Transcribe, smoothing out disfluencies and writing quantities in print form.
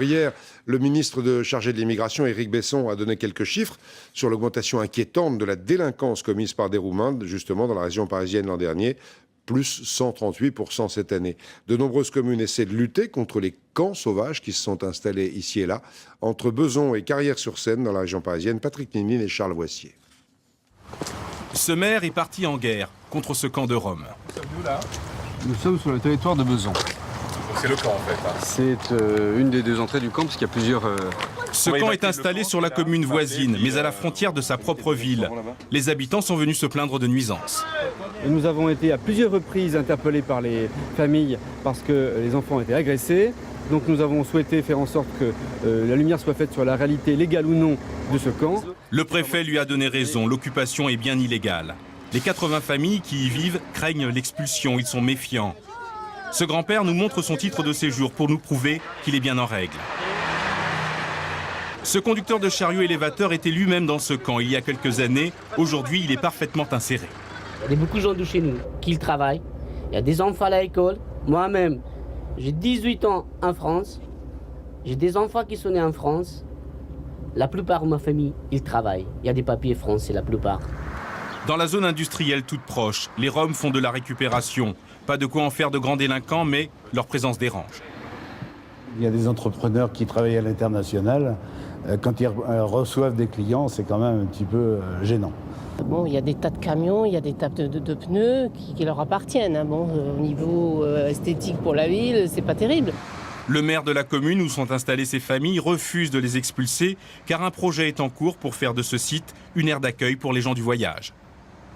Hier, le ministre chargé de l'immigration, Éric Besson, a donné quelques chiffres sur l'augmentation inquiétante de la délinquance commise par des Roumains, justement dans la région parisienne l'an dernier, plus 138% cette année. De nombreuses communes essaient de lutter contre les camps sauvages qui se sont installés ici et là, entre Besançon et Carrières-sur-Seine dans la région parisienne. Patrick Ninine et Charles Voissier. Ce maire est parti en guerre contre ce camp de Rome. Nous sommes sur le territoire de Besançon. C'est le camp en fait. C'est une des deux entrées du camp parce qu'il y a plusieurs... Ce camp est installé sur la commune voisine, mais à la frontière de sa propre ville. Les habitants sont venus se plaindre de nuisances. Et nous avons été à plusieurs reprises interpellés par les familles parce que les enfants étaient agressés. Donc nous avons souhaité faire en sorte que la lumière soit faite sur la réalité légale ou non de ce camp. Le préfet lui a donné raison, l'occupation est bien illégale. Les 80 familles qui y vivent craignent l'expulsion, ils sont méfiants. Ce grand-père nous montre son titre de séjour pour nous prouver qu'il est bien en règle. Ce conducteur de chariot élévateur était lui-même dans ce camp il y a quelques années. Aujourd'hui, il est parfaitement inséré. Il y a beaucoup de gens de chez nous qui travaillent. Il y a des enfants à l'école. Moi-même, j'ai 18 ans en France. J'ai des enfants qui sont nés en France. La plupart de ma famille, ils travaillent. Il y a des papiers français, la plupart. Dans la zone industrielle toute proche, les Roms font de la récupération. Pas de quoi en faire de grands délinquants, mais leur présence dérange. Il y a des entrepreneurs qui travaillent à l'international. Quand ils reçoivent des clients, c'est quand même un petit peu gênant. Bon, il y a des tas de camions, il y a des tas de pneus qui leur appartiennent. Hein. Bon, au niveau esthétique pour la ville, c'est pas terrible. Le maire de la commune où sont installées ces familles refuse de les expulser car un projet est en cours pour faire de ce site une aire d'accueil pour les gens du voyage.